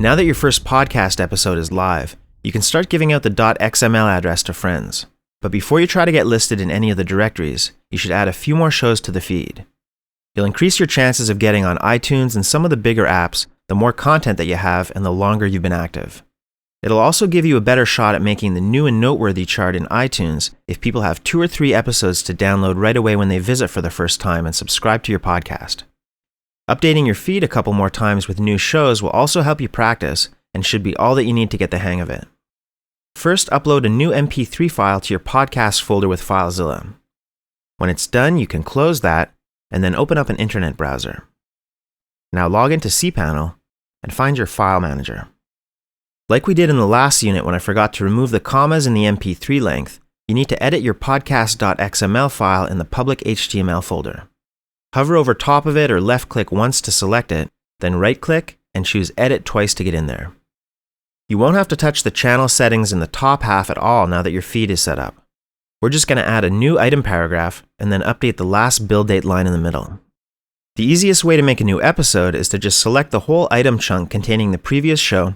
Now that your first podcast episode is live, you can start giving out the .xml address to friends. But before you try to get listed in any of the directories, you should add a few more shows to the feed. You'll increase your chances of getting on iTunes and some of the bigger apps the more content that you have and the longer you've been active. It'll also give you a better shot at making the new and noteworthy chart in iTunes if people have 2 or 3 episodes to download right away when they visit for the first time and subscribe to your podcast. Updating your feed a couple more times with new shows will also help you practice and should be all that you need to get the hang of it. First, upload a new MP3 file to your podcast folder with FileZilla. When it's done, you can close that and then open up an internet browser. Now log into cPanel and find your file manager. Like we did in the last unit when I forgot to remove the commas in the MP3 length, you need to edit your podcast.xml file in the public HTML folder. Hover over top of it or left-click once to select it, then right-click and choose Edit twice to get in there. You won't have to touch the channel settings in the top half at all now that your feed is set up. We're just going to add a new item paragraph and then update the last build date line in the middle. The easiest way to make a new episode is to just select the whole item chunk containing the previous show,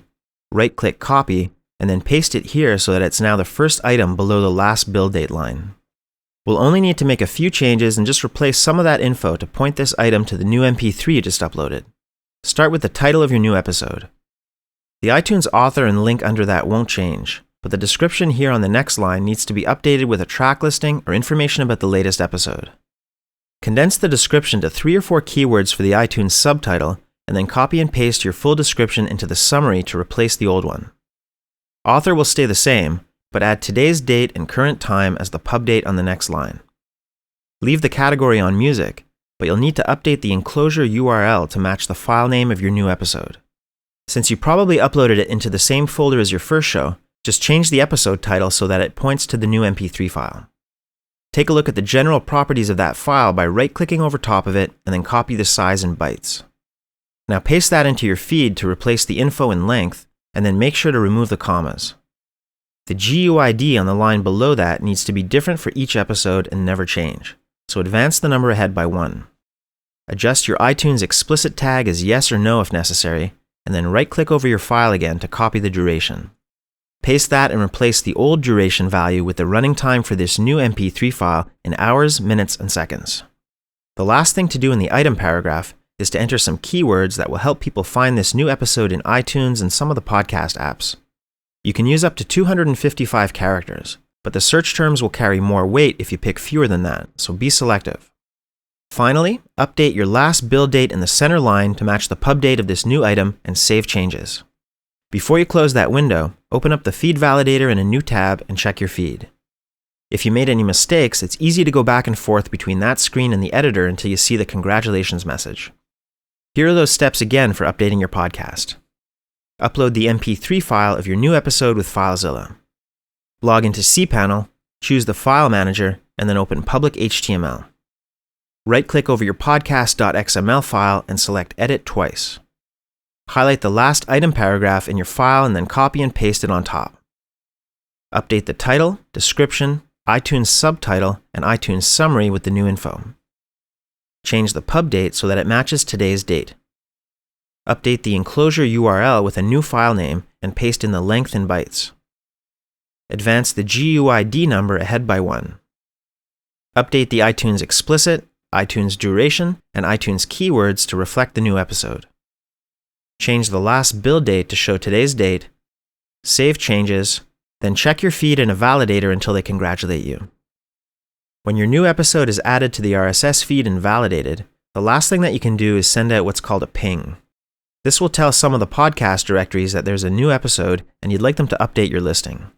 right-click Copy, and then paste it here so that it's now the first item below the last build date line. We'll only need to make a few changes and just replace some of that info to point this item to the new MP3 you just uploaded. Start with the title of your new episode. The iTunes author and link under that won't change, but the description here on the next line needs to be updated with a track listing or information about the latest episode. Condense the description to 3 or 4 keywords for the iTunes subtitle, and then copy and paste your full description into the summary to replace the old one. Author will stay the same, but add today's date and current time as the pub date on the next line. Leave the category on music, but you'll need to update the enclosure URL to match the file name of your new episode. Since you probably uploaded it into the same folder as your first show, just change the episode title so that it points to the new MP3 file. Take a look at the general properties of that file by right-clicking over top of it and then copy the size in bytes. Now paste that into your feed to replace the info in length, and then make sure to remove the commas. The GUID on the line below that needs to be different for each episode and never change, so advance the number ahead by 1. Adjust your iTunes explicit tag as yes or no if necessary, and then right-click over your file again to copy the duration. Paste that and replace the old duration value with the running time for this new MP3 file in hours, minutes, and seconds. The last thing to do in the item paragraph is to enter some keywords that will help people find this new episode in iTunes and some of the podcast apps. You can use up to 255 characters, but the search terms will carry more weight if you pick fewer than that, so be selective. Finally, update your last build date in the center line to match the pub date of this new item and save changes. Before you close that window, open up the feed validator in a new tab and check your feed. If you made any mistakes, it's easy to go back and forth between that screen and the editor until you see the congratulations message. Here are those steps again for updating your podcast. Upload the MP3 file of your new episode with FileZilla. Log into cPanel, choose the file manager, and then open public HTML. Right-click over your podcast.xml file and select Edit twice. Highlight the last item paragraph in your file and then copy and paste it on top. Update the title, description, iTunes subtitle, and iTunes summary with the new info. Change the pub date so that it matches today's date. Update the enclosure URL with a new file name and paste in the length in bytes. Advance the GUID number ahead by 1. Update the iTunes explicit, iTunes duration, and iTunes keywords to reflect the new episode. Change the last build date to show today's date. Save changes, then check your feed in a validator until they congratulate you. When your new episode is added to the RSS feed and validated, the last thing that you can do is send out what's called a ping. This will tell some of the podcast directories that there's a new episode and you'd like them to update your listing.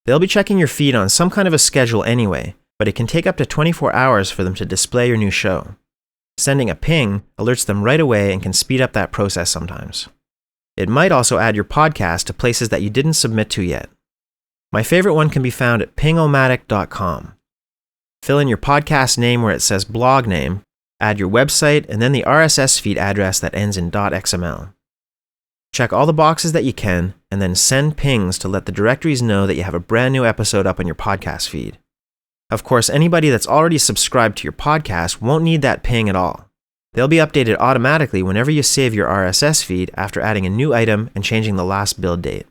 They'll be checking your feed on some kind of a schedule anyway, but it can take up to 24 hours for them to display your new show. Sending a ping alerts them right away and can speed up that process sometimes. It might also add your podcast to places that you didn't submit to yet. My favorite one can be found at pingomatic.com. Fill in your podcast name where it says blog name, add your website, and then the RSS feed address that ends in .xml. Check all the boxes that you can, and then send pings to let the directories know that you have a brand new episode up on your podcast feed. Of course, anybody that's already subscribed to your podcast won't need that ping at all. They'll be updated automatically whenever you save your RSS feed after adding a new item and changing the last build date.